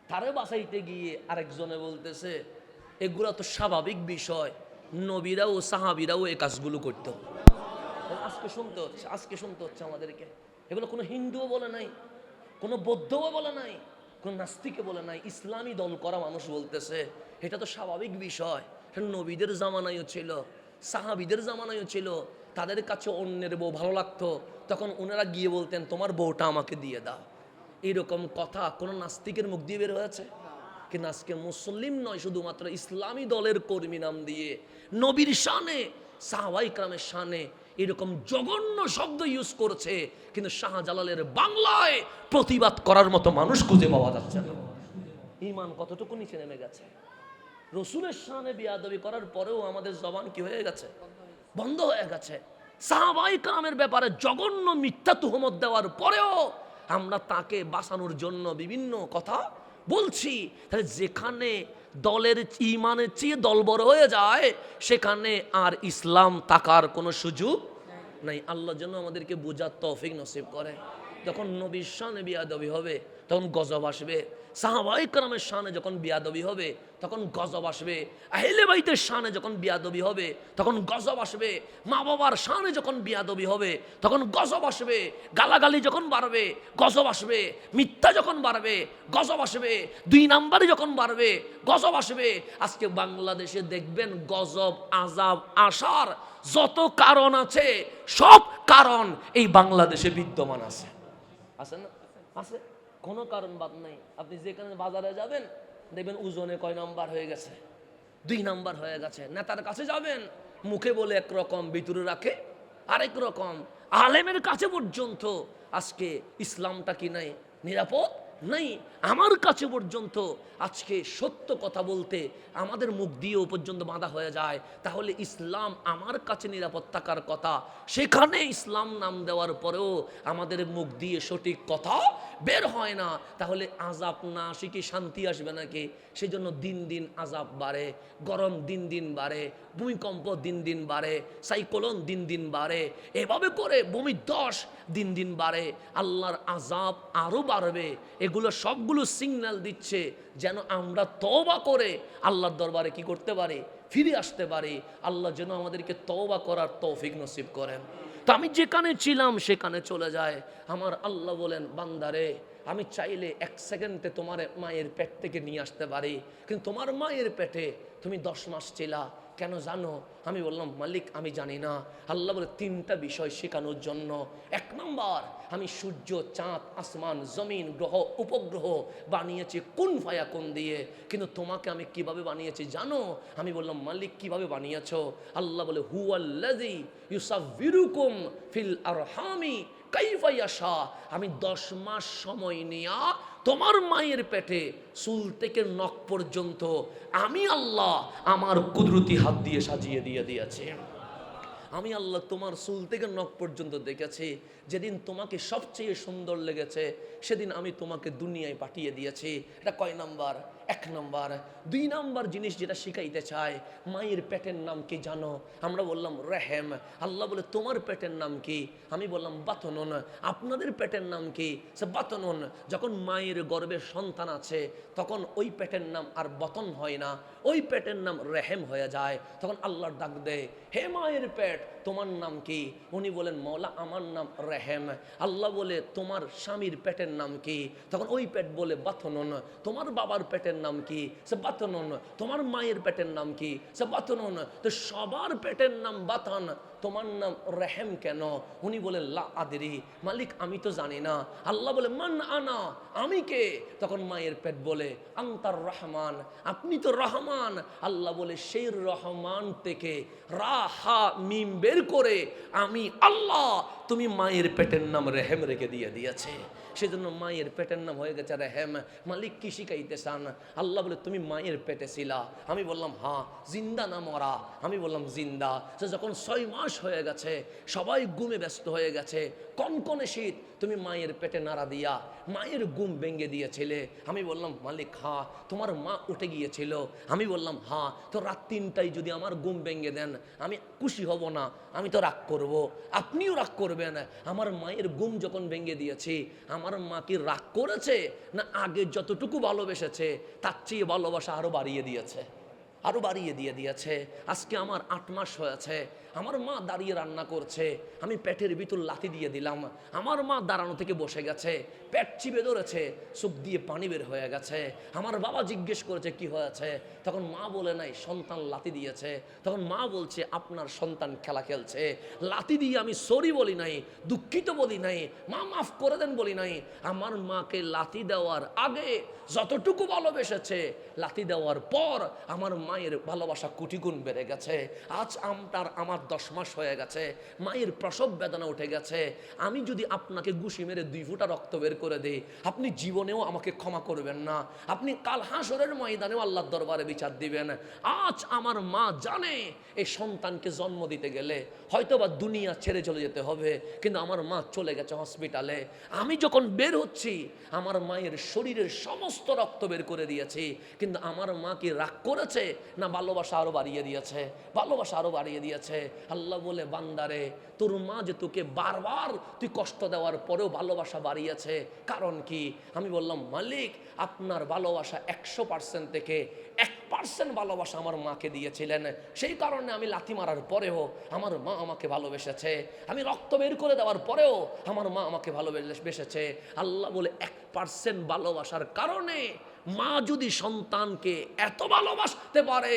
তারে বাঁচাইতে গিয়ে আরেকজনে বলতেছে এগুলো তো স্বাভাবিক বিষয়, নবীরাও সাহাবীরাও এই কাজগুলো করতো। আজকে শুনতে হচ্ছে আমাদেরকে। এগুলো কোনো হিন্দুও বলে নাই, কোনো বৌদ্ধও বলে নাই, কোন নাস্তিকে বলে নাই, ইসলামী দল করা মানুষ বলতেছে এটা তো স্বাভাবিক বিষয়। নবীদের জামানায়ও ছিল, সাহাবীদের জামানায়ও ছিল। তাদের কাছে অন্যের বউ ভালো লাগতো, তখন ওনারা গিয়ে বলতেন তোমার বউটা আমাকে দিয়ে দাও। এইরকম কথা কোন নাস্তিকের মুখ দিয়ে বের হয়েছে? কিন্তু আজকে মুসলিম নয়, শুধুমাত্র ইসলামী দলের কর্মী নাম দিয়ে নবীর শানে, সাহাবায়ে কেরামের শানে এরকম জঘন্য শব্দ ইউজ করছে, কিন্তু শাহজালালের বাংলায় প্রতিবাদ করার মতো মানুষ খুঁজে পাওয়া যাচ্ছে না। ঈমান কতটুকু নিচে নেমে গেছে। রসুলের শানে বেয়াদবি করার পরেও আমাদের জবান কি হয়ে গেছে? বন্ধ হয়ে গেছে। সাহাবায়ে কেরামের ব্যাপারে জঘন্য মিথ্যা তুহমত দেওয়ার পরেও আমরা তাকে বাঁচানোর জন্য বিভিন্ন কথা বলছি। তাহলে যেখানে দলের ঈমানের চেয়ে দল বড় হয়ে যায়, সেখানে আর ইসলাম থাকার কোনো সুযোগ নাই। আল্লাহ যেন আমাদেরকে বোঝার তৌফিক নসিব করে। যখন নবীর শানে বেয়াদবি হবে তখন গজব আসবে, সাহাবায়ে কেরামের শানে যখন বেয়াদবি হবে তখন গজব আসবে, আহলে বাইতের শানে যখন বেয়াদবি হবে তখন গজব আসবে, মা বাবার শানে যখন বেয়াদবি হবে তখন গজব আসবে, গালাগালি যখন বাড়বে গজব আসবে, মিথ্যা যখন বাড়বে গজব আসবে, 2 নাম্বারে যখন বাড়বে গজব আসবে। আজকে বাংলাদেশে দেখবেন গজব আযাব আসার যত কারণ আছে, সব কারণ এই বাংলাদেশে বিদ্যমান আছে। আছে না? আছে, কোনো কারণ বাদ নাই। আপনি যেখানে বাজারে যাবেন দেখবেন ওজনে কয় নাম্বার হয়ে গেছে? 2 নাম্বার হয়ে গেছে। নেতার কাছে যাবেন, মুখে বলে একরকম, ভিতরে রাখে আরেক রকম। আলেমের কাছে পর্যন্ত আজকে ইসলামটা কি নাই? নিরাপদ নাই। আমার কাছে পর্যন্ত আজকে সত্য কথা বলতে আমাদের মুখ দিয়েও পর্যন্ত বাধা হয়ে যায়। তাহলে ইসলাম আমার কাছে নিরাপদ থাকার কথা, সেখানে ইসলাম নাম দেওয়ার পরেও আমাদের মুখ দিয়ে সঠিক কথা বের হয় না। তাহলে আযাব না আসে কি শান্তি আসবে নাকি? সেজন্য দিন দিন আযাব বাড়ে, গরম দিন দিন বাড়ে, ভূমিকম্প দিন দিন বাড়ে, সাইক্লোন দিন দিন বাড়ে, এভাবে করে ভূমিধস দিন দিন বাড়ে, আল্লাহর আযাব আরো বাড়বে। এগুলো সবগুলো সিগন্যাল দিচ্ছে যেন আমরা তওবা করে আল্লাহর দরবারে কি করতে পারি? ফিরে আসতে পারি। আল্লাহ যেন আমাদেরকে তওবা করার তৌফিক নসিব করেন। তো আমি যেখানে ছিলাম সেখানে চলে যায়। আমার আল্লাহ বলেন, বান্দারে আমি চাইলে 1 সেকেন্ডে তোমার মায়ের পেট থেকে নিয়ে আসতে পারি, কিন্তু তোমার মায়ের পেটে তুমি 10 মাস ছিলা। কেন জানো? আমি বললাম, মালিক আমি জানি না। আল্লাহ বলে 3টা বিষয় শেখানোর জন্য। 1 নাম্বার, আমি সূর্য, চাঁদ, আসমান, জমিন, গ্রহ, উপগ্রহ বানিয়েছি কুন ফায়াকুন দিয়ে, কিন্তু তোমাকে আমি কিভাবে বানিয়েছি জানো? আমি বললাম, মালিক কিভাবে বানিয়েছো? আল্লাহ বলে, হুয়াল্লাযী ইউসাব্বিরুকুম ফিল আরহামি কাইফা ইয়াশা। আমি 10 মাস সময় নিয়া তোমার মায়ের পেটে চুল থেকে নখ পর্যন্ত আমি আল্লাহ আমার কুদরতি হাত দিয়ে সাজিয়ে দিয়ে দিয়েছি। আমি আল্লাহ তোমার চুল থেকে নখ পর্যন্ত দেখেছি। যেদিন তোমাকে সবচেয়ে সুন্দর লেগেছে সেদিন আমি তোমাকে দুনিয়ায় পাঠিয়ে দিয়েছি। এটা কয় নাম্বার? 1 নাম্বার। 2 নাম্বার জিনিস যেটা শিখাইতে চায়, মায়ের পেটের নাম কি জানো? আমরা বললাম রেহেম। আল্লাহ বলে, তোমার পেটের নাম কি? আমি বললাম বাতনুন। আপনাদের পেটের নাম কি? সে বাতনুন। যখন মায়ের গর্ভে সন্তান আছে তখন ওই পেটের নাম আর বতন হয় না, ওই পেটের নাম রেহেম হয়ে যায়। তখন আল্লাহর ডাক দেয়, হে মায়ের পেট তোমার নাম কি? উনি বলেন, মওলা আমার নাম রেহেম। আল্লাহ বলে, তোমার স্বামীর পেটের নাম কি? তখন ওই পেট বলে বাতনুন। তোমার বাবার পেটের নাম কি? সে বাতনুন। তোমার মায়ের পেটের নাম কি? সে বাতনুন। তো সবার পেটের নাম বাতন, তোমার নাম রেহেম কেন? উনি বলে, লা আদরি, মালিক আমি তো জানি না। আল্লাহ বলে, মান আনা, আমি কে? তখন মায়ের পেট বলে, আনতার রহমান, আপনি তো রহমান। আল্লাহ বলে, সেই রহমান থেকে রা হা মিম বের করে আমি আল্লাহ তুমি মায়ের পেটের নাম রেহেম রেখে দিয়েছে। সেজন্য মায়ের পেটের নাম হয়ে গেছে রেহেম। মালিক কি শিখাইতে চান? আল্লাহ বলে, তুমি মায়ের পেটে ছিলা। আমি বললাম হ্যাঁ। জিন্দা না মরা? আমি বললাম জিন্দা। সে যখন 6 মাস হয়ে গেছে, সবাই ঘুমে ব্যস্ত হয়ে গেছে, কনকনে শীত, তুমি মায়ের পেটে নাড়া দিয়া মায়ের ঘুম ভেঙে দিয়েছিলে। আমি বললাম মালিক হ্যাঁ। তোমার মা উঠে গিয়েছিল। আমি বললাম হ্যাঁ। তো রাত 3টায় যদি আমার ঘুম ভেঙে দেন আমি খুশি হব না, আমি তো রাগ করব, আপনিও রাগ করবেন। আমার মায়ের ঘুম যখন ভেঙে দিয়েছি, আমার মা কি রাগ করেছে না আগে যতটুকু ভালোবেসেছে তার চেয়ে ভালোবাসা আরো বাড়িয়ে দিয়েছে, আরো বাড়িয়ে দিয়েছে। আজকে আমার 8 মাস হয়েছে, আমার মা দাঁড়িয়ে রান্না করছে, আমি পেটের ভিতর লাথি দিয়ে দিলাম, আমার মা দাঁড়ানো থেকে বসে গেছে, পেট চিপে ধরেছে, চোখ দিয়ে পানি বের হয়ে গেছে। আমার বাবা জিজ্ঞেস করেছে কি হয়েছে, তখন মা বলে নাই সন্তান লাথি দিয়েছে। তখন মা বলছে আপনার সন্তান খেলা খেলছে। লাথি দিয়ে আমি সরি বলি নাই, দুঃখিত বলি নাই, মা মাফ করে দেন বলি নাই। আমার মাকে লাথি দেওয়ার আগে যতটুকু ভালোবেসেছে, লাথি দেওয়ার পর আমার মায়ের ভালোবাসা কোটি গুণ বেড়ে গেছে। আজ আমার 10 মাস হয়ে গেছে, মায়ের প্রসব বেদনা উঠে গেছে। আমি যদি আপনাকে ঘুষি মেরে 2 ফোঁটা রক্ত বের করে দেই, আপনি জীবনেও আমাকে ক্ষমা করবেন না, আপনি কাল হাসরের ময়দানেও আল্লাহর দরবারে বিচার দিবেন। আজ আমার মা জানে এই সন্তানকে জন্ম দিতে গেলে হয়তোবা দুনিয়া ছেড়ে চলে যেতে হবে, কিন্তু আমার মা চলে গেছে হসপিটালে। আমি যখন বের হচ্ছি আমার মায়ের শরীরের সমস্ত রক্ত বের করে দিয়েছি, কিন্তু আমার মা কি রাগ করেছে না ভালোবাসা আরো বাড়িয়ে দিয়েছে, ভালোবাসা আরো বাড়িয়ে দিয়েছে। আল্লাহ বলে বান্দারে তোর মা যে তোকে বারবার তুই কষ্ট দেওয়ার পরেও ভালোবাসা বাড়িয়েছে, কারণ কি? আমি বললাম মালিক আপনার ভালোবাসা 100% থেকে 1% ভালোবাসা আমার মাকে দিয়েছিলেন, সেই কারণে আমি লাথি মারার পরেও আমার মা আমাকে ভালোবেসেছে, আমি রক্ত বের করে দেওয়ার পরেও আমার মা আমাকে ভালোবেসেছে। আল্লাহ বলে 1% ভালোবাসার কারণে মা যদি সন্তানকে এত ভালোবাসতে পারে,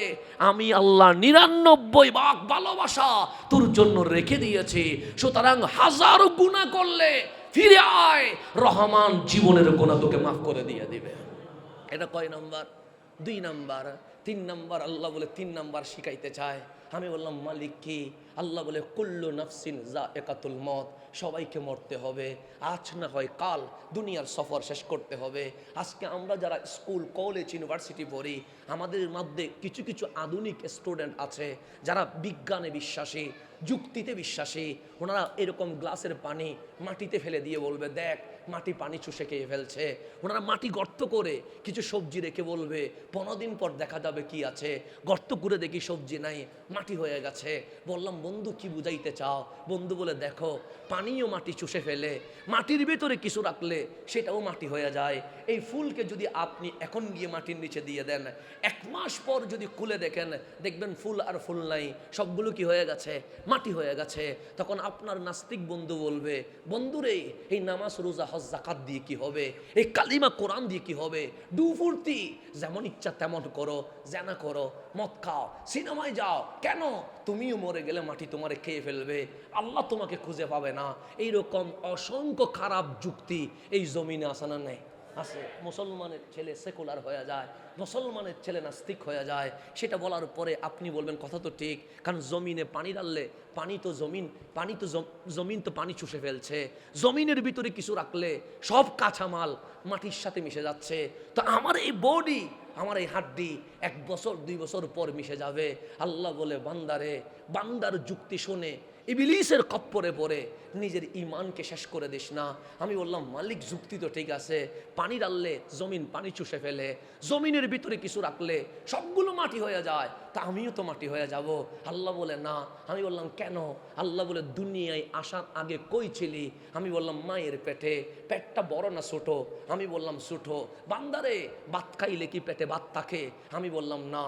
আমি আল্লাহ 99 ভাগ ভালোবাসা তোর জন্য রেখে দিয়েছি। সুতরাং 1000 গুনাহ করলে ফিরে আয়, রহমান জীবনের গুনাহ তোকে মাফ করে দিয়ে দিবে। এটা কয় নাম্বার? 2 নাম্বার। 3 নাম্বার আল্লাহ বলে 3 নাম্বার শিখাইতে চায়। আমি বললাম মালিক কি? আল্লাহ বলে কুল্লু নাফসিন যায়কাতুল মউত, সবাইকে মরতে হবে, আজ না হয় কাল দুনিয়ার সফর শেষ করতে হবে। আজকে আমরা যারা স্কুল কলেজ ইউনিভার্সিটি পড়ি, আমাদের মধ্যে কিছু কিছু আধুনিক স্টুডেন্ট আছে যারা বিজ্ঞানে বিশ্বাসী, যুক্তিতে বিশ্বাসী। ওনারা এরকম গ্লাসের পানি মাটিতে ফেলে দিয়ে বলবে দেখ মাটি পানি চুষে খেয়ে ফেলছে। ওনারা মাটি গর্ত করে কিছু সবজি রেখে বলবে 15 দিন পর দেখা যাবে কি আছে, গর্ত করে দেখি সবজি নাই, মাটি হয়ে গেছে। বললাম বন্ধু কি বুঝাইতে চাও? বন্ধু বলে দেখো পানিও মাটি চুষে ফেলে, মাটির ভেতরে কিছু রাখলে সেটাও মাটি হয়ে যায়। এই ফুলকে যদি আপনি এখন গিয়ে মাটির নিচে দিয়ে দেন, 1 মাস পর যদি খুলে দেখেন দেখবেন ফুল আর ফুল নাই, সবগুলো কি হয়ে গেছে? মাটি হয়ে গেছে। তখন আপনার নাস্তিক বন্ধু বলবে বন্ধুরে এই নামাজ রোজা হজ যাকাত দিয়ে কি হবে, এই কালিমা কোরআন দিয়ে কি হবে? ডু ফুর্তি যেমন ইচ্ছা তেমন করো, জানা করো, মদ খাও, সিনেমায় যাও, কেন? তুমিও মরে গেলে মাটি তোমারে খেয়ে ফেলবে, আল্লাহ তোমাকে খুঁজে পাবে না। এইরকম অসংখ্য খারাপ যুক্তি এই জমিনে আসানা নেই আছে। মুসলমানের ছেলে সেকুলার হয়ে যায়, মুসলমানের ছেলে নাস্তিক হয়ে যায়। সেটা বলার পরে আপনি বলবেন কথা তো ঠিক, কারণ জমিনে পানি ঢাললে জমিন তো পানি চুষে ফেলছে, জমিনের ভিতরে কিছু রাখলে সব কাঁচামাল মাটির সাথে মিশে যাচ্ছে। তো আমার এই বডি, আমার এই হাড্ডি 1 বছর 2 বছর পর মিশে যাবে। আল্লাহ বলে বান্দারে, বান্দার যুক্তি শুনে ইবলিসের কপ্পরে পড়ে নিজের ঈমানকে শেষ করে দিস না। আমি বললাম মালিক যুক্তি তো ঠিক আছে, পানি ডাললে জমিন পানি চুষে ফেলে, জমিনের ভিতরে কিছু রাখলে সবগুলো মাটি হয়ে যায়, তা আমিও তো মাটি হয়ে যাব। আল্লাহ বলে না। আমি বললাম কেন? আল্লাহ বলে দুনিয়ায় আসার আগে কই ছিলি? আমি বললাম মায়ের পেটে। পেটটা বড় না ছোট? আমি বললাম ছোট। বান্দারে ভাত খাইলে কি পেটে ভাত থাকে? আমি বললাম না।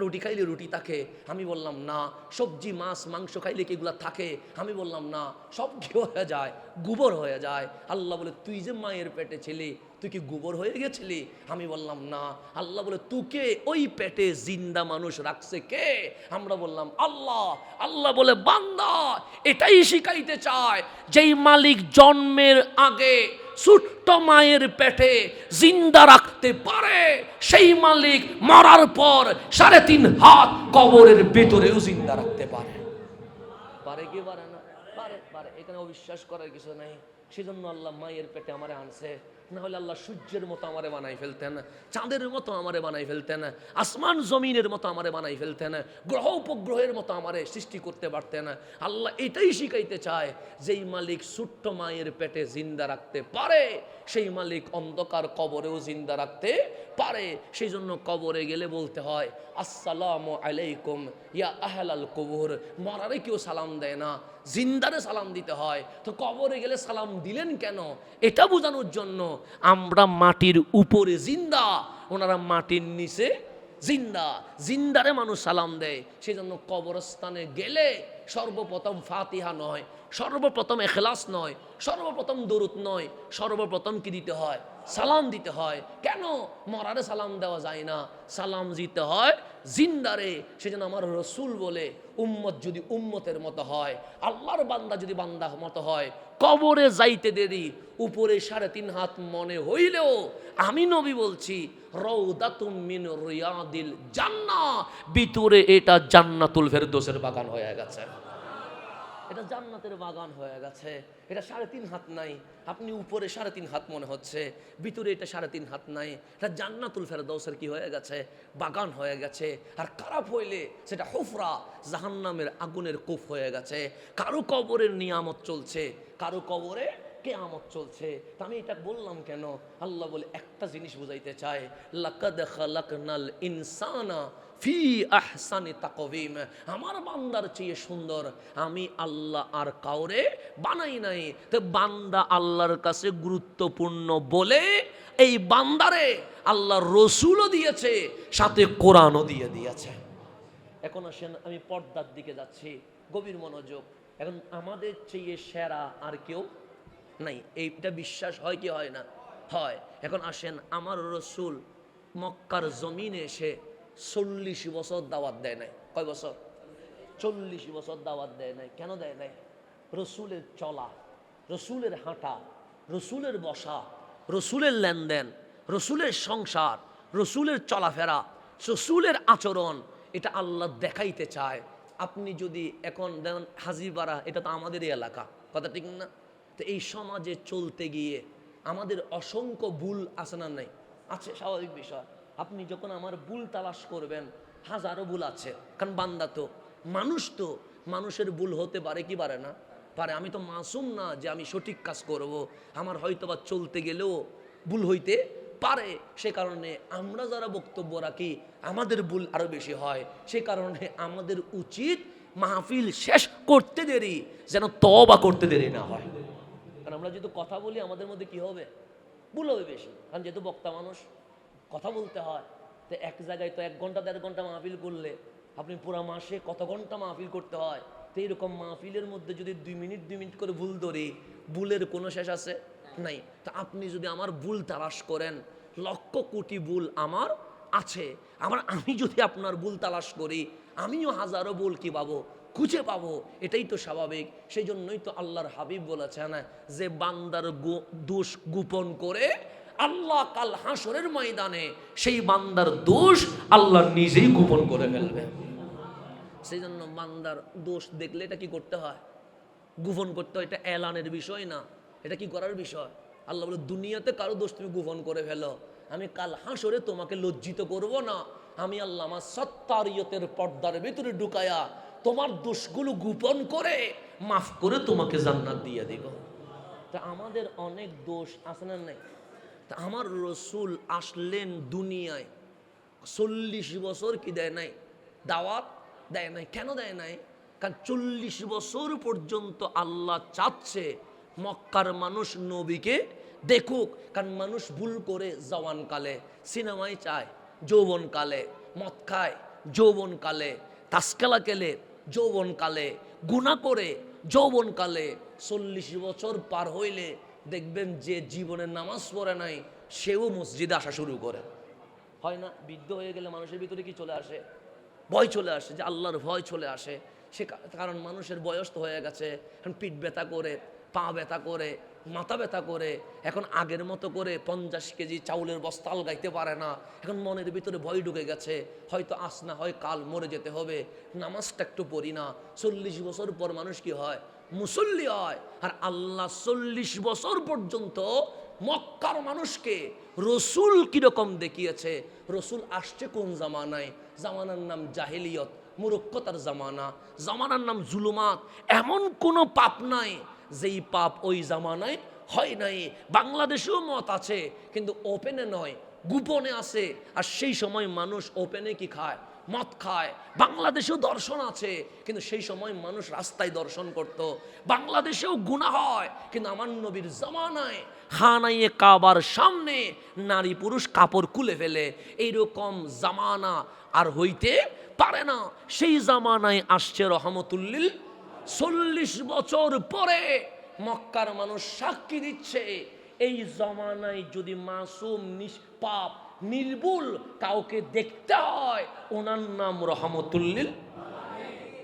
রুটি খাইলে রুটি থাকে? আমি বললাম না। সবজি মাছ মাংস খাইলে কি এগুলা থাকে? আমি বললাম না। সব কি হয়ে যায়? গোবর হয়ে যায়। আল্লাহ বলে তুই যে মায়ের পেটে ছিলি তুই কি গোবর হয়ে গেছিলি? আমি বললাম না। আল্লাহ বলে তোকে ওই পেটে জিন্দা মানুষ রাখছে কে? আমরা বললাম আল্লাহ। আল্লাহ বলে বান্দা এটাই শিখাইতে চায়, যেই মালিক জন্মের আগে ছোট্ট মায়ের পেটে জিন্দা রাখতে পারে, সেই মালিক মরার পর 3.5 হাত কবরের ভেতরেও জিন্দা রাখতে পারে। পারে কি পারে না? পারে। এখানে অবিশ্বাস করার কিছু নাই। সেজন্য আল্লাহ মায়ের পেটে আমারে আনছে। না হলে আল্লাহ সূর্যের মতো আমারে বানাই ফেলতেন, চাঁদের মতো আমারে বানাই ফেলতেন, আসমান জমিনের মতো আমারে বানাই ফেলতেন, গ্রহ উপগ্রহের মতো আমারে সৃষ্টি করতে পারতেন। আল্লাহ এটাই শিখাইতে চায়, যেই মালিক ছোট্ট মায়ের পেটে জিন্দা রাখতে পারে সেই মালিক অন্ধকার কবরেও জিন্দা রাখতে পারে। সেই জন্য কবরে গেলে বলতে হয় আসসালামু আলাইকুম ইয়া আহলাল কবর। মরারে কেউ সালাম দেয় না, জিন্দারে সালাম দিতে হয়। তো কবরে গেলে সালাম দিলেন কেন? এটা বোঝানোর জন্য আমরা মাটির উপরে জিন্দা, ওনারা মাটির নিচে জিন্দা। জিন্দারে মানুষ সালাম দেয়। সেই জন্য কবরস্থানে গেলে সর্বপ্রথম ফাতিহা নয়, সর্বপ্রথম ইখলাস নয়, সর্বপ্রথম দরুদ নয়, সর্বপ্রথম কি দিতে হয়? সালাম দিতে হয়। কেন? মরারে সালাম দেওয়া যায় না, সালাম দিতে হয় জিন্দারে। সেজন্য আমার রসুল বলে উম্মত যদি উম্মতের মতো হয়, আল্লাহর বান্দা যদি বান্দার মতো হয়, কবরে যাইতে দেরি উপরে 3.5 হাত মনে হইলেও আমি নবী বলছি রাউদাতুম মিন রিয়াদিল জান্নাহ, ভিতরে এটা জান্নাতুল ফেরদৌসের বাগান হয়ে গেছে। এটা জান্নাতের বাগান হয়ে গেছে। এটা 3.5 হাত নাই, আপনি উপরে 3.5 হাত মনে হচ্ছে, ভিতরে এটা 3.5 হাত নাই। এটা জান্নাতুল ফেরদৌসের কি হয়ে গেছে? বাগান হয়ে গেছে। আর খারাপ হইলে সেটা হুফরা, জাহান্নামের আগুনের কূপ হয়ে গেছে। কারো কবরের নিয়ামত চলছে, কারো কবরে কিয়ামত চলছে। তা আমি এটা বললাম কেন? আল্লাহ বলে একটা জিনিস বুঝাইতে চায়, লাকাদ খালাকনাল ইনসানা ফি আহসানি তাকওয়িম। আমার বান্দার চেয়ে সুন্দর আমি আল্লাহ আর কাউরে বানাই নাই। তো বান্দা আল্লাহর কাছে গুরুত্বপূর্ণ বলে এই বান্দারে আল্লাহ রসুলও দিয়েছে, সাথে কোরআনও দিয়ে দিয়েছে। এখন আসেন, আমি পর্দার দিকে যাচ্ছি, গভীর মনোযোগ। এখন আমাদের চেয়ে সেরা আর কেউ নাই, এইটা বিশ্বাস হয় কি হয় না? হয়। এখন আসেন, আমার রসুল মক্কার জমিনে এসে 40 বছর দাওয়াত দেয় নাই। কয় বছর? 40 বছর দাওয়াত দেয় নাই। কেন দেয় নাই? রসুলের চলা, রসুলের হাঁটা, রসুলের বসা, রসুলের লেনদেন, রসুলের সংসার, রসুলের চলাফেরা, রসুলের আচরণ, এটা আল্লাহ দেখাইতে চায়। আপনি যদি এখন দেখেন হাজিপাড়া, এটা তো আমাদেরই এলাকা, কথা ঠিক না? তো এই সমাজে চলতে গিয়ে আমাদের অসংখ্য ভুল আছে না? নাই? আছে, স্বাভাবিক বিষয়। আপনি যখন আমার ভুল তালাশ করবেন, হাজারো ভুল আছে, কারণ বান্দা তো, মানুষ তো, মানুষের ভুল হতে পারে কি পারে না? পারে। আমি তো মাসুম না যে আমি সঠিক কাজ করব। আমার হয়তো বা চলতে গেলেও ভুল হইতে পারে। সে কারণে আমরা যারা বক্তব্য রাখি আমাদের ভুল আরো বেশি হয়। সে কারণে আমাদের উচিত মাহফিল শেষ করতে দেরি যেন তওবা করতে দেরি না হয়। কারণ আমরা যেহেতু কথা বলি, আমাদের মধ্যে কি হবে? ভুল হবে বেশি। কারণ যেহেতু বক্তা মানুষ, কথা বলতে হয়। তো এক জায়গায় তো 1 ঘন্টা 1.5 ঘন্টা মাহফিল করলে আপনি পুরা মাসে কত ঘন্টা মাহফিল করতে হয়? তো এইরকম মাহফিলের মধ্যে যদি 2 মিনিট 2 মিনিট করে ভুল ধরি, ভুলের কোনো শেষ আছে? নাই। তা আপনি যদি আমার ভুল তালাশ করেন, লক্ষ কোটি ভুল আমার আছে। আমি যদি আপনার ভুল তালাশ করি, আমিও হাজারো ভুল কি পাবো? খুঁজে পাবো। এটাই তো স্বাভাবিক। সেই জন্যই তো আল্লাহর হাবিব বলেছেন যে বান্দার দোষ গোপন করে আল্লাহ কাল হাসরের ময়দানে সেই বান্দার দোষ আল্লাহ নিজেই গোপন করে ফেলবে। সেই জন্য বান্দার দোষ দেখলে এটা কি করতে হয়? গোপন করতে হয়। এটা এলানের বিষয় না, এটা কি করার বিষয়? আল্লাহ বলে দুনিয়াতে কারো দোষ তুমি গোপন করে ফেলো, আমি কাল হাসরে তোমাকে লজ্জিত করব না। আমি আল্লাহ আমার সত্তারিয়তের পর্দার ভিতরে ঢুকায়া তোমার দোষগুলো গোপন করে মাফ করে তোমাকে জান্নাত দিয়ে দিব। তা আমাদের অনেক দোষ আছে না? নাই? তা আমার রসুল আসলেন দুনিয়ায় 40 বছর কি দেয় নাই? দাওয়াত দেয় নাই। কেন দেয় নাই? কারণ 40 বছর পর্যন্ত আল্লাহ চাচ্ছে মক্কার মানুষ নবীকে দেখুক। কারণ মানুষ ভুল করে জওয়ানকালে সিনেমায় চায়, যৌবনকালে মদ খায়, যৌবনকালে তাসকেলা খেলে, যৌবনকালে গুনাহ করে, যৌবনকালে 40 বছর পার হইলে দেখবেন যে জীবনে নামাজ পড়ে নাই সেও মসজিদে আসা শুরু করে। হয় না? বৃদ্ধ হয়ে গেলে মানুষের ভিতরে কি চলে আসে? ভয় চলে আসে, যে আল্লাহর ভয় চলে আসে। সে কারণ মানুষের বয়স তো হয়ে গেছে, এখন পিঠ ব্যথা করে, পা ব্যথা করে, মাথা ব্যথা করে, এখন আগের মতো করে 50 কেজি চাউলের বস্তা আলগাইতে পারে না। এখন মনের ভিতরে ভয় ঢুকে গেছে, হয়তো আজ না হয় কাল মরে যেতে হবে, নামাজটা একটু পড়ি না। 40 বছর পর মানুষ কি হয়? মুসল্লি হয়। আর আল্লাহ 40 বছর পর্যন্ত মক্কার মানুষকে রসুল কিরকম দেখিয়েছে। রসুল আসছে কোন জামানায়? জামানার নাম জাহেলিয়ত, মূর্খতার জামানা, জামানার নাম জুলুমাত। এমন কোনো পাপ নাই যেই পাপ ওই জামানায় হয় নাই। বাংলাদেশেও মত আছে, কিন্তু ওপেনে নয়, গোপনে আছে। আর সেই সময় মানুষ ওপেনে কি খায়? মদ খায়। বাংলাদেশেও দর্শন আছে, কিন্তু সেই সময় মানুষ রাস্তায় দর্শন করত। বাংলাদেশেও গুনাহ হয়, কিন্তু আমার নবীর জামানায় খানায়ে কাবার সামনে নারী পুরুষ কাপড় খুলে ফেলে। এইরকম জামানা আর হইতে পারে না। সেই জামানায় আসছে রহমতুল্লিল। 40 বছর পরে মক্কার মানুষ সাক্ষী দিচ্ছে, এই জমানায় যদি মাসুম নিষ্পাপ নির্ভুল কাউকে দেখতে হয়, ওনার নাম রহমতুল্লিল।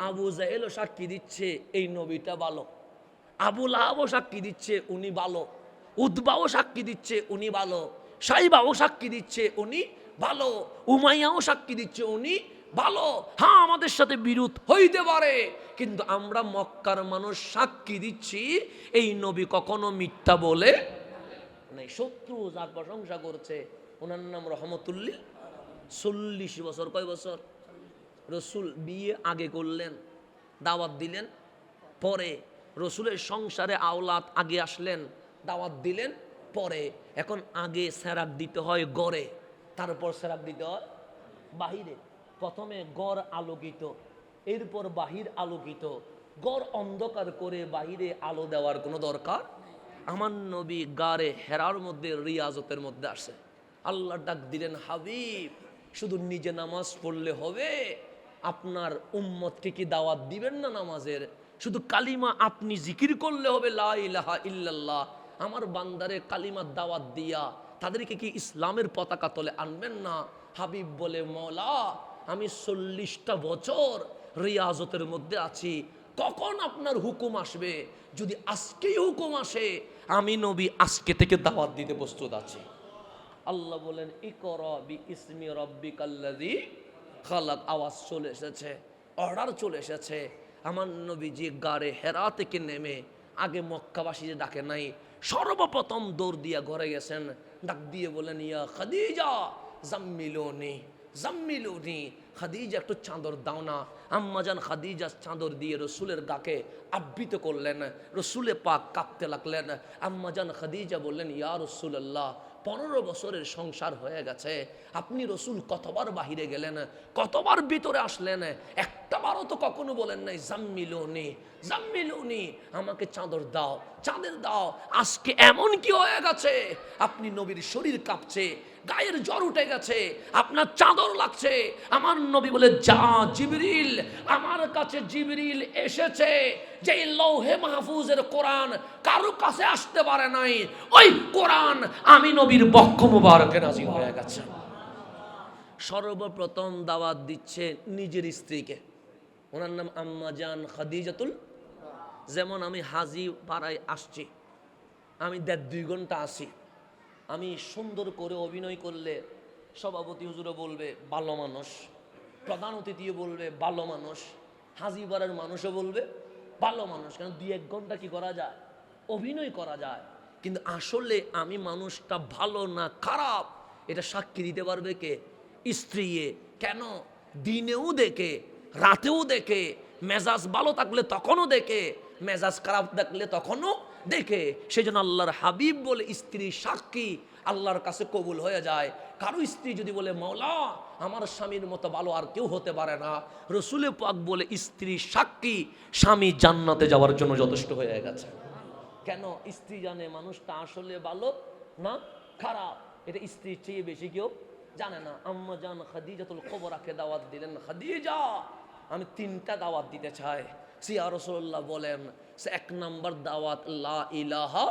আবু জাহেলও সাক্ষী দিচ্ছে এই নবীটা ভালো, আবু লাহাবও সাক্ষী দিচ্ছে উনি ভালো, উতবাও সাক্ষী দিচ্ছে উনি ভালো, সাইবাও সাক্ষী দিচ্ছে উনি ভালো, উমাইয়াও সাক্ষী দিচ্ছে উনি ভালো। হ্যাঁ, আমাদের সাথে বিরোধ হইতে পারে, কিন্তু আমরা মক্কার মানুষ সাক্ষী দিচ্ছি এই নবী কখনো মিথ্যা বলে নাই। শত্রু যার প্রশংসা করছে ওনার নাম রহমতুল্লিল। 40 বছর, কয় বছর? রসুল বিয়ে আগে করলেন, দাওয়াত দিলেন, পরে রসুলের সংসারে আওলাদ আগে আসলেন, দাওয়াত দিলেন পরে। এখন আগে সেরাক দিতে হয় গড়ে, তারপর সেরাক দিতে হয় বাহিরে। প্রথমে গড় আলোকিত, এরপর বাহির আলোকিত। গড় অন্ধকার করে বাহিরে আলো দেওয়ার কোনো দরকার। আমার নবী গারে হেরার মধ্যে রিয়াজতের মধ্যে আসে। আল্লাহ ডাক দিলেন, হাবিব শুধু নিজে নামাজ পড়লে হবে? আপনার উম্মতকে কি দাওয়াত দিবেন না নামাজের? শুধু কালিমা আপনি জিকির করলে হবে, লা ইলাহা ইল্লাল্লাহ। আমার বান্দারে কালিমার দাওয়াত দিয়া তাদেরকে কি ইসলামের পতাকা তলে আনবেন না? হাবিব বলে, মওলা আমি 40টা বছর রিয়াজতের মধ্যে আছি, কখন আপনার হুকুম আসবে? যদি আজকেই হুকুম আসে, আমি নবী আজকে থেকে দাওয়াত দিতে প্রস্তুত আছি। আল্লাহ বলেন, ইকরা বিইসমি রাব্বিকাল্লাযী খালাক। আওয়াজ চলে এসেছে, অর্ডার চলে এসেছে। আমার নবীজি গারে হেরা থেকে নেমে আগে মক্কাবাসী যে ডাকে নাই, সর্বপ্রথম দৌড় দিয়া ঘরে গেছেন। ডাক দিয়ে বলেন, ইয়া খাদিজা জাম্মিলুনি জাম্মিলুনি, খাদিজা একটু চাদর দাও না। আম্মাজান খাদিজা চাদর দিয়ে রসুলের গাকে আবৃত করলেন। রসুলে পাক কাঁপতে লাগলেন। আম্মাজান খাদিজা বললেন, ইয়া রাসূলুল্লাহ 15 বছরের সংসার হয়ে গেছে, আপনি রসুল কতবার বাহিরে গেলেন, কতবার ভিতরে আসলেন, একটা বারও তো কখনো বলেন নাই জাম্মিলুনি জাম্মিলুনি, আমাকে চাদর দাও, চাদর দাও। আজকে এমন কি হয়ে গেছে, আপনি নবীর শরীর কাঁপছে, গায়ের জ্বর উঠে গেছে, আপনার চাদর লাগছে। আমার নবী বলে, যা জিবরিল, আমার কাছে জিবরিল এসেছে, যে লৌহে মাহফুজের কোরআন কারো কাছে আসতে পারে নাই, ওই কোরআন আমি নবীর বক্ষ মুবারকে নাযিল হয়ে গেছে। সর্বপ্রথম দাওয়াত দিচ্ছে নিজের স্ত্রীকে, ওনার নাম আম্মাজান খাদিজাতুল। যেমন আমি হাজি পাড়ায় আসছি, আমি 1.5-2 ঘন্টা আসি, আমি সুন্দর করে অভিনয় করলে সভাপতি হুজুরও বলবে ভালো মানুষ, প্রধান অতিথিও বলবে ভালো মানুষ, হাজিবাড়ার মানুষও বলবে ভালো মানুষ। কারণ 2-1 ঘন্টা কি করা যায়? অভিনয় করা যায়। কিন্তু আসলে আমি মানুষটা ভালো না খারাপ, এটা সাক্ষী দিতে পারবে কে? স্ত্রী। কেন? দিনেও দেখে, রাতেও দেখে। মেজাজ ভালো থাকলে তখনও দেখে, মেজাজ খারাপ থাকলে তখনও দেখে। সেই জন্য আল্লাহর হাবিব বলে, স্ত্রী সাক্ষী আল্লাহর কাছে কবুল হয়ে যায়। কারো স্ত্রী যদি বলে, মওলা আমার স্বামীর মতো ভালো আর কেউ হতে পারে না, রসুলে পাক বলে, স্ত্রী সাক্ষী স্বামী জান্নাতে যাওয়ার জন্য যথেষ্ট হয়ে গেছে। কেন? স্ত্রী জানে মানুষটা আসলে ভালো না খারাপ, এটা স্ত্রীর চেয়ে বেশি কেউ জানে না। আম্মাজান খাদিজাতুল কুবরাকে দাওয়াত দিলেন, খাদিজা আমি 3টা দাওয়াত দিতে চাই। সিয়া রাসূলুল্লাহ বলেন, 1 নম্বর দাওয়াত লা ইলাহা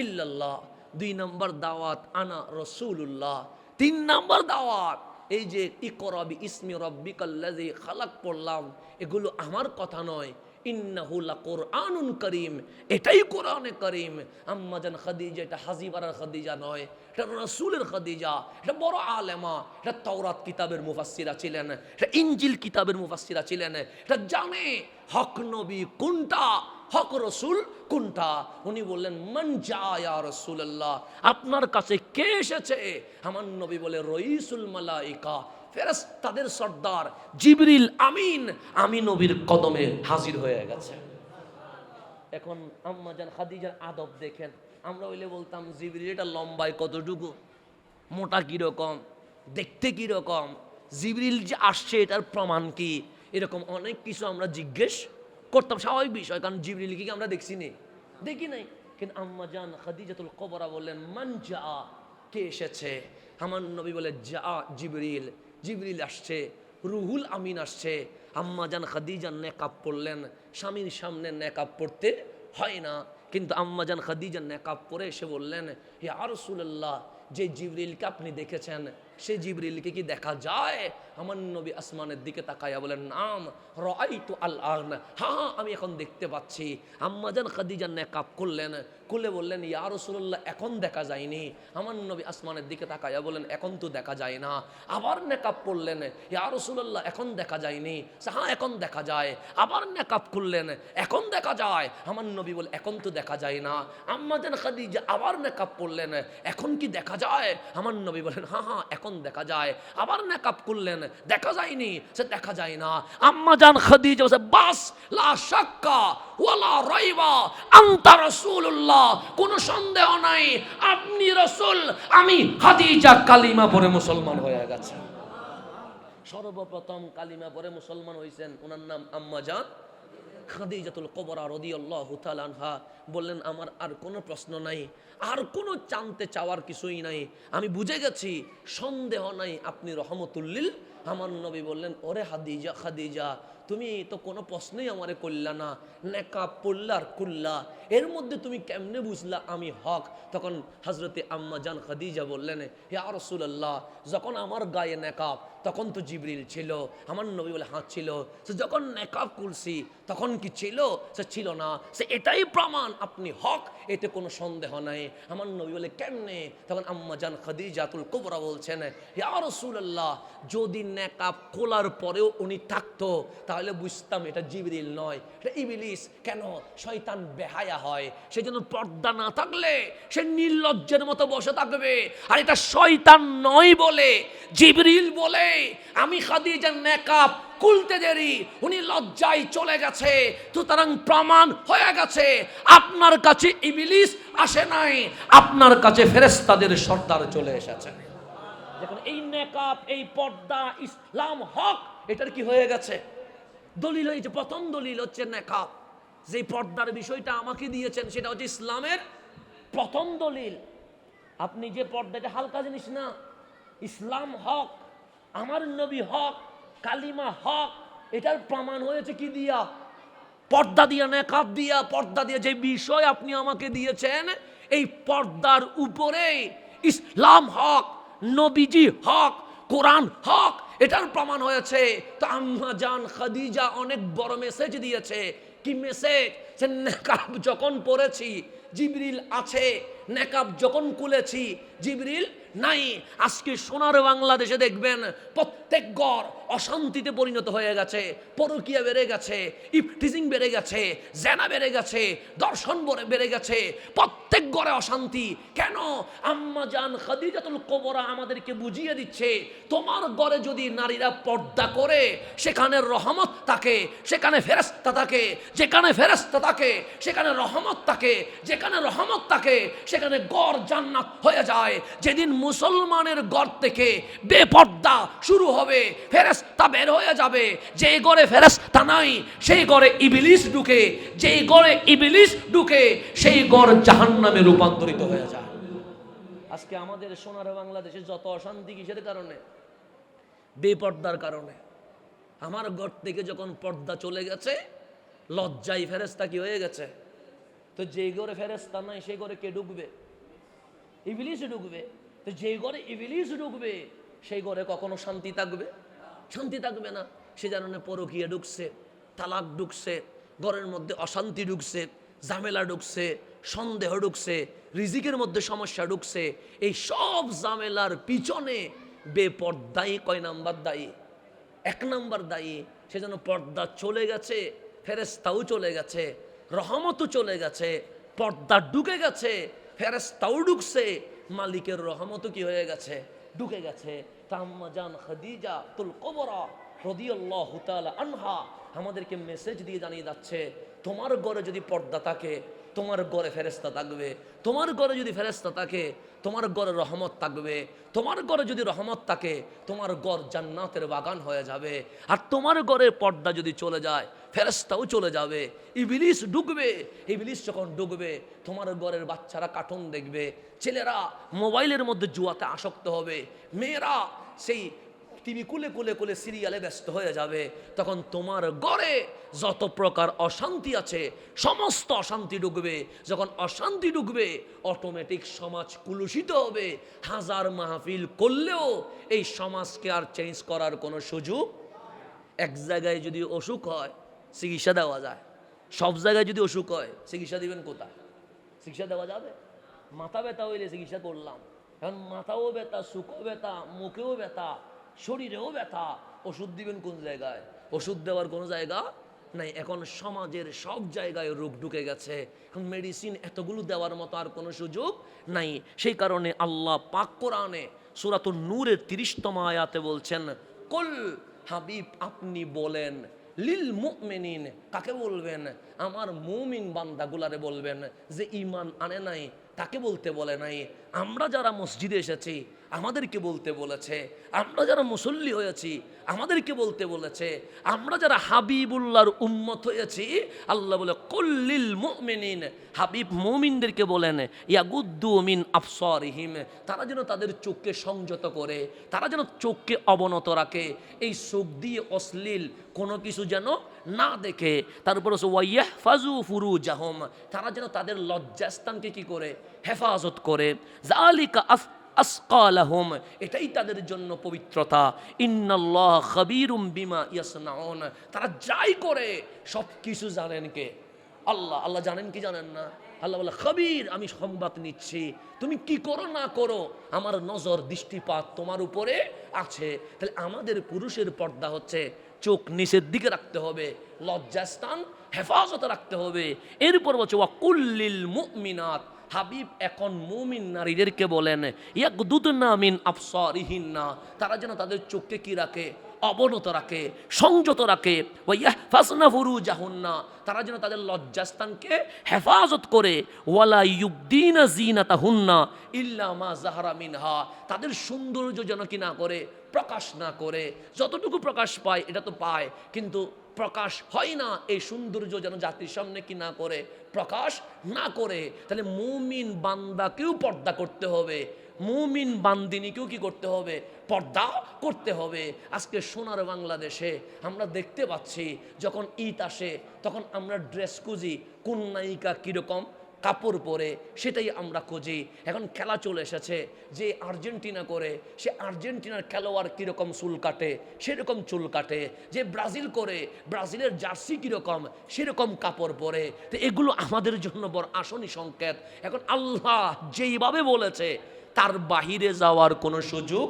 ইল্লাল্লাহ, 2 নম্বর দাওয়াত আনা রাসূলুল্লাহ, 3 নম্বর দাওয়াত এই যে ইকরা বিইসমি রাব্বিকাল্লাযী খালাক পড়লাম, এগুলো আমার কথা নয়, ইন্নাহু লাকুরআনুন কারীম, এটাই কোরআনে কারীম। আম্মাজান খাদিজা এটা হাজিবারার খাদিজা নয়, এটা রাসূলের খাদিজা, এটা বড় আলেমা, এটা তাওরাত কিতাবের মুফাসসিরা ছিলেন, এটা ইনজিল কিতাবের মুফাসসিরা ছিলেন, এটা জানে হক নবী কোনটা, হক রসুল কোনটা? উনি বললেন মান জা ইয়া রাসূলুল্লাহ, আপনার কাছে কে এসেছে? আমার নবী বলে রইসুল মালাইকা, ফেরেশতাদের সর্দার জিবরিল আমিন, আমি নবীর কদমে হাজির হয়ে গেছে। এখন আম্মা জান খাদিজার আদব দেখেন, আমরা হইলে বলতাম জিবরিল এটা লম্বায় কতটুকু, মোটা কিরকম, দেখতে কিরকম, জিবরিল যে আসছে এটার প্রমাণ কি, এরকম অনেক কিছু আমরা জিজ্ঞেস করতাম, স্বাভাবিক বিষয়, কারণ জিবরিলকে কি আমরা দেখছি নি, দেখি নাই। কিন্তু আম্মা জান খাদিজাতুল কুবরা বললেন মান জা, কে এসেছে? আমার নবী বলে যা জিবরিল, জিবরিল আসছে, রুহুল আমিন আসছে। আম্মা জান খাদিজা নেকাব পড়লেন, স্বামীর সামনে নেকাব পড়তে হয় না, কিন্তু আম্মা জান খাদিজা নেকাব পরে এসে বললেন ইয়া রাসূলুল্লাহ, যে জিবরিলকে আপনি দেখেছেন সে জিবরিলকে কি দেখা যায়? আমার নবী আসমানের দিকে তাকায়া বলেন নাম রাআইতু আল-আন, হ্যাঁ আমি এখন দেখতে পাচ্ছি। আম্মা জান খাদিজা নেকাব করলেন, খুলে বললেন ইয়া রাসূলুল্লাহ এখন দেখা যায়নি। আমার নবী আসমানের দিকে তাকায়া বলেন এখন তো দেখা যায় না। আবার নেকাব পড়লেন, ইয়া রাসূলুল্লাহ এখন দেখা যায়নি। হ্যাঁ এখন দেখা যায়। আবার নেকাব খুললেন, এখন দেখা যায়। আমার নবী বলে এখন তো দেখা যায় না। আম্মা জান খাদিজা আবার নেকাব পড়লেন, এখন কি দেখা যায়? আমার নবী বলেন হ্যাঁ হ্যাঁ এখন দেখা যায়। আবার নেকাব করলেন, দেখা যায়নি, সে দেখা যায় না। আম্মা জান খাদিজা বলে বাস লা শাক্কা ওয়ালা রাইবা আনতা রাসূলুল্লাহ, কোনো সন্দেহ নাই আপনি রাসূল, আমি খাদিজা কালিমা পড়ে মুসলমান হয়ে গেছে। সর্বপ্রথম কালিমা পড়ে মুসলমান হয়েছেন, ওনার নাম আম্মা জান খাদিজাতুল কুবরা রাদিয়াল্লাহু তাআলা আনহা। বললেন আমার আর কোনো প্রশ্ন নাই, আর কোনো জানতে চাওয়ার কিছুই নাই, আমি বুঝে গেছি, সন্দেহ নাই আপনি রহমতুল্লিল। আমার নবী বললেন ওরে খাদিজা, খাদিজা তুমি তো কোনো প্রশ্নই আমারে করলা না, নেকাব পড়লা আর কুল্লা, এর মধ্যে তুমি কেমনে বুঝলা আমি হক? তখন হযরতে আম্মা জান খাদিজা বললেন ইয়া রাসূলুল্লাহ, যখন আমার গায়ে নেকাব তখন তো জিবরিল ছিল। আমার নবী বলে হাত ছিল। সে যখন নেকাব খুলছি তখন কি ছিল? সে ছিল না। সে এটাই প্রমাণ আপনি হক, এতে কোনো সন্দেহ নাই। আমার নবী বলে কেমনে? তখন আম্মা জান খাদিজাতুল কুবরা বলছেন ইয়া রাসূলুল্লাহ, যদি নেকাব খোলার পরেও উনি থাকতো তাহলে বুঝতাম এটা জিবরিল নয়, এটা ইবলিস। কেন? শয়তান বেহায়া হয়, সেজন্য পর্দা না থাকলে সে নির্লজ্জের মতো বসে থাকবে। আর এটা শয়তান নয় বলে, জিবরিল বলে আমি খাদিজার নেকাব খুলতে দেরি, উনি লজ্জায় চলে গেছে, সুতরাং প্রমাণ হয়ে গেছে আপনার কাছে ইবলিস আসে নাই, আপনার কাছে ফেরেশতাদের সর্দার চলে এসেছে। দেখুন এই নেকাব, এই পর্দা, ইসলাম হক, এটার কি হয়ে গেছে? দলিল হয়েছে। প্রথম দলিল হচ্ছে নেকাব, যে পর্দার বিষয়টা আমাকে দিয়েছেন সেটা হচ্ছে ইসলামের প্রথম দলিল। আপনি যে পর্দাটা হালকা জিনিস না, ইসলাম হক, আমার নবী হক, কালিমা হক, এটার প্রমাণ হয়েছে কি দিয়া? পর্দা দিয়া, নেকাব দিয়া, পর্দা দিয়া। যে বিষয় আপনি আমাকে দিয়েছেন এই পর্দার উপরে ইসলাম হক, নবীজি হক, কোরআন হক, এটার প্রমাণ হয়েছে। তো আম্মা জান খাদিজা অনেক বড় মেসেজ দিয়েছে। কি মেসেজ? সে নেকাব যখন পড়েছি জিবরিল আছে, নেকাব যখন খুলেছি জিবরিল নাই। আজকে সোনার বাংলাদেশে দেখবেন প্রত্যেক ঘর অশান্তিতে পরিণত হয়ে গেছে, পরকীয়া বেড়ে গেছে, ইফটিজিং বেড়ে গেছে, জেনা বেড়ে গেছে, দর্শন বেড়ে গেছে, প্রত্যেক ঘরে অশান্তি। কেন? আম্মা জান খাদিজাতুল কুবরা আমাদেরকে বুঝিয়ে দিচ্ছে তোমার ঘরে যদি নারীরা পর্দা করে সেখানে রহমত থাকে, সেখানে ফেরেশতা থাকে, যেখানে ফেরেশতা থাকে সেখানে রহমত থাকে, যেখানে রহমত থাকে সেখানে ঘর জান্নাত হয়ে যায়। যেদিন মুসলমানের ঘর থেকে বেপর্দা শুরু হবে, ফেরেশতা বের হয়ে যাবে। যেই ঘরে ফেরেশতা নাই সেই ঘরে ইবলিস ঢুকে, যেই ঘরে ইবলিস ঢুকে সেই ঘর জাহান্নামে রূপান্তরিত হয়ে যায়। আজকে আমাদের সোনার বাংলাদেশে যত অশান্তি কিসের কারণে? বেপর্দার কারণে। আমার ঘর থেকে যখন পর্দা চলে গেছে, লজ্জায় ফেরেশতা কি হয়ে গেছে? তো যেই ঘরে ফেরেশতা নাই সেই ঘরে কে ঢুকবে? ইবলিস ঢুকবে। তো যেই ঘরে ইবলিস ঢুকবে সেই ঘরে কখনো শান্তি থাকবে? শান্তি থাকবে না। সে কারণে পরকীয়া ঢুকছে, তালাক ঢুকছে, ঘরের মধ্যে অশান্তি ঢুকছে, ঝামেলা ঢুকছে, সন্দেহ ঢুকছে, রিজিকের মধ্যে সমস্যা ঢুকছে। এই সব ঝামেলার পিছনে বেপর্দাই কয় নাম্বার দায়ী? 1 নাম্বার দায়ী। সেজন্য পর্দা চলে গেছে, ফেরেশতাও চলে গেছে। রহমতও চলে গেছে, পর্দা ঢুকে গেছে, ফেরেশতাও ঢুকছে, মালিকের রহমতও কি হয়ে গেছে, ঢুকে গেছে। তা আম্মা জান খাদিজা তুল কুবরা রাদিয়াল্লাহু তাআলা আনহা আমাদেরকে মেসেজ দিয়ে জানিয়ে যাচ্ছে, তোমার ঘরে যদি পর্দা থাকে তোমার ঘরে ফেরেশতা থাকবে, তোমার ঘরে যদি ফেরেশতা থাকে তোমার ঘরে রহমত থাকবে, তোমার ঘরে যদি রহমত থাকে তোমার ঘর জান্নাতের বাগান হয়ে যাবে। আর তোমার ঘরে পর্দা যদি চলে যায় ফেরেশতাও চলে যাবে, ইবলিস ঢুকবে। ইবলিস যখন ঢুকবে তোমার ঘরের বাচ্চারা কার্টুন দেখবে, ছেলেরা মোবাইলের মধ্যে জুয়াতে আসক্ত হবে, মেয়েরা সেই টিভি কুলে কুলে কুলে সিরিয়ালে ব্যস্ত হয়ে যাবে। তখন তোমার ঘরে যত প্রকার অশান্তি আছে সমস্ত অশান্তি ঢুকবে। যখন অশান্তি ঢুকবে অটোমেটিক সমাজ কুলুষিত হবে। হাজার মাহফিল করলেও এই সমাজকে আর চেঞ্জ করার কোনো সুযোগ। এক জায়গায় যদি অসুখ হয় চিকিৎসা দেওয়া যায়, সব জায়গায় যদি অসুখ হয় চিকিৎসা দিবেন কোথায়? চিকিৎসা দেওয়া যাবে? মাথা ব্যথা হইলে চিকিৎসা করলাম, এখন মাথাও ব্যথা, চোখও ব্যথা, মুখেও ব্যথা, শরীরেও ব্যথা, ওষুধ দিবেন কোন জায়গায়? ওষুধ দেওয়ার কোনো জায়গা নাই। এখন সমাজের সব জায়গায় রোগ ঢুকে গেছে, এখন মেডিসিন এতগুলো দেওয়ার মতো আর কোনো সুযোগ নাই। সেই কারণে আল্লাহ পাক কোরআনে সূরাতুন নূরের 30তম আয়াতে বলছেন, কুল হাবিব আপনি বলেন, লিল মুমিনিন কাকে বলবেন? আমার মুমিন বান্দাগুলারে বলবেন, যে ঈমান আনে নাই তাকে বলতে বলে নাই। আমরা যারা মসজিদে এসেছি আমাদেরকে বলতে বলেছে, আমরা যারা মুসল্লি হয়েছি আমাদেরকে বলতে বলেছে, আমরা যারা হাবিবুল্লাহর উম্মত হয়েছি আল্লাহ বলে কুল্লিল মুমিনিন, হাবিব মুমিনদেরকে বলেন ইয়াগুদ্দু মিন আবসারিহিম, তারা যেন তাদের চোখকে সংযত করে, তারা যেন চোখকে অবনত রাখে, এই চোখ দিয়ে অশ্লীল কোনো কিছু যেন না দেখে। তার উপর ওয়াইয়াহফাজু ফুরুজাহুম, তারা যেন তাদের লজ্জাস্থানকে কি করে, হেফাজত করে। যালিকা আসকালাহুম, এটাই তাদের জন্য পবিত্রতা। ইন্নাল্লাহ খাবীরুম বিমা ইয়াসনাউন, তারা যাই করে সব কিছু জানেন কে? আল্লাহ। আল্লাহ জানেন কি জানেন না? আল্লাহ বলে খাবীর, আমি সংবাদ নিচ্ছি, তুমি কি করো না করো আমার নজর দৃষ্টিপাত তোমার উপরে আছে। তাহলে আমাদের পুরুষের পর্দা হচ্ছে চোখ নিচের দিকে রাখতে হবে, লজ্জাস্থান হেফাজতে রাখতে হবে। এরপর বলছে ওয়াকুল্লিল মুমিনাত, হাবিব এখন মুমিন নারীদেরকে বলেন ইয়াগদুদনা মিন আবসারিহিন্না, তারা যেন তাদের চোখকে কি রাখে, অবনত রাখে, সংযত রাখে। ওয়াইয়াহফাজনা ফুরুজাহুন্না, তারা যেন তাদের লজ্জাস্থানকে হেফাজত করে। ওয়ালা ইউবদিনা জিনাতাহুন্না ইল্লা মা যাহারা মিনহা, তাদের সৌন্দর্য যেন কি না করে, প্রকাশ না করে। যতটুকু প্রকাশ পায় এটা তো পায়, কিন্তু প্রকাশ হয় না, এই সৌন্দর্য যেন জাতির সামনে কি না করে, প্রকাশ না করে। তাহলে মুমিন বান্দাকেও পর্দা করতে হবে, মুমিন বান্দিনীকেও কি করতে হবে, পর্দা করতে হবে। আজকে সোনার বাংলাদেশে আমরা দেখতে পাচ্ছি যখন ঈদ আসে তখন আমরা ড্রেস খুঁজি, কোন নায়িকা কীরকম কাপড় পরে সেটাই আমরা খুঁজি। এখন খেলা চলে এসেছে, যে আর্জেন্টিনা করে সে আর্জেন্টিনার খেলোয়াড় কীরকম চুল কাটে সেরকম চুল কাটে, যে ব্রাজিল করে ব্রাজিলের জার্সি কীরকম সেরকম কাপড় পরে। তো এগুলো আমাদের জন্য বড় আসনি সংকেত। এখন আল্লাহ যেইভাবে বলেছে তার বাহিরে যাওয়ার কোনো সুযোগ,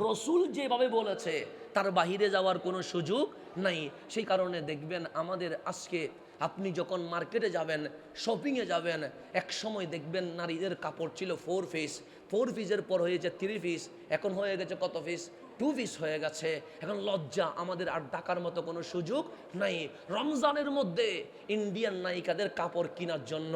রসুল যেভাবে বলেছে তার বাহিরে যাওয়ার কোনো সুযোগ নাই। সেই কারণে দেখবেন আমাদের আজকে আপনি যখন মার্কেটে যাবেন, শপিংয়ে যাবেন, এক সময় দেখবেন নারীদের কাপড় ছিল 4 পিস, 4 পিসের পর হয়েছে 3 পিস, এখন হয়ে গেছে কত পিস, 2 পিস হয়ে গেছে। এখন লজ্জা, আমাদের আর ডাকার মতো কোনো সুযোগ নাই। রমজানের মধ্যে ইন্ডিয়ান নায়িকাদের কাপড় কেনার জন্য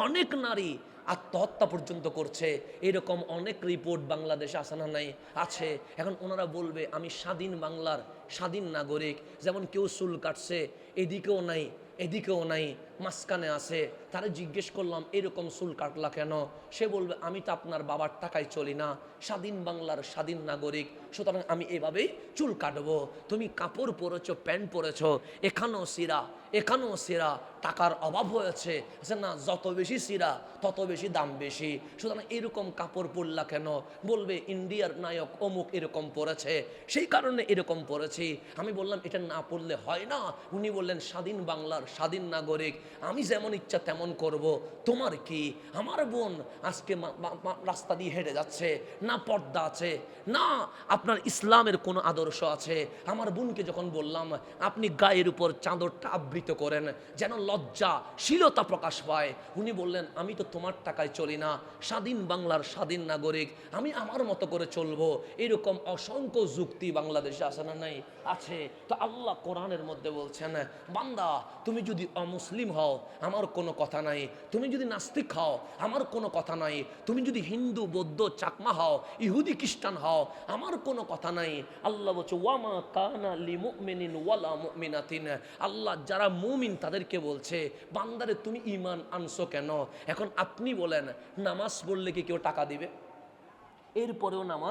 অনেক নারী আত্মহত্যা পর্যন্ত করছে, এরকম অনেক রিপোর্ট বাংলাদেশে আসে না নাই? আছে। এখন ওনারা বলবে আমি স্বাধীন বাংলার স্বাধীন নাগরিক, যেমন কেউ চুল কাটছে এদিকেও নাই এদিকেও নাই, মাঝখানে আছে। তারা জিজ্ঞেস করলাম এরকম চুল কাটলা কেন? সে বলবে আমি তো আপনার বাবার টাকায় চলি না, স্বাধীন বাংলার স্বাধীন নাগরিক, সুতরাং আমি এভাবেই চুল কাটবো। তুমি কাপড় পরেছো, প্যান্ট পরেছো, এখানেও সিরা এখানেও সিরা, টাকার অভাব হয়েছে, আচ্ছা না, যত বেশি সিরা তত বেশি দাম বেশি, সুতরাং এরকম কাপড় পরলা কেন? বলবে ইন্ডিয়ার নায়ক অমুক এরকম পরেছে, সেই কারণে এরকম পরেছি। আমি বললাম এটা না পড়লে হয় না? উনি বললেন স্বাধীন বাংলার স্বাধীন নাগরিক, আমি যেমন ইচ্ছা তেমন করব, তোমার কি? আমার বোন আজকে রাস্তা দিয়ে হেঁটে যাচ্ছে, না পর্দা আছে, না আপনার ইসলামের কোনো আদর্শ আছে। আমার বোনকে যখন বললাম আপনি গায়ের উপর চাদরটা আবৃত আলোকিত করেন, যেন লজ্জাশীলতা প্রকাশ পায়। উনি বললেন, আমি তো তোমার টাকায় চলি না, স্বাধীন বাংলার স্বাধীন নাগরিক, আমি আমার মতো করে চলবো। এরকম অসংখ্য যুক্তি বাংলাদেশে আছে না নাই? আছে। তো আল্লাহ কোরআনের মধ্যে বলছেন, বান্দা তুমি যদি অমুসলিম হও আমার কোনো কথা নাই, তুমি যদি নাস্তিক হও আমার কোনো কথা নাই, তুমি যদি হিন্দু বৌদ্ধ চাকমা হও ইহুদি খ্রিস্টান হও আমার কোনো কথা নাই। আল্লাহ বলছে, ওয়ামা কানা লিমুমিনিন ওয়ালা মুমিনাতিন, আল্লাহ যারা মুমিন তাদেরকে বলছে, বান্দারে তুমি ঈমান আনছো কেন? এখন আপনি বলেন, নামাজ পড়লে কি কেউ টাকা দিবে? এরপরেও নামাজ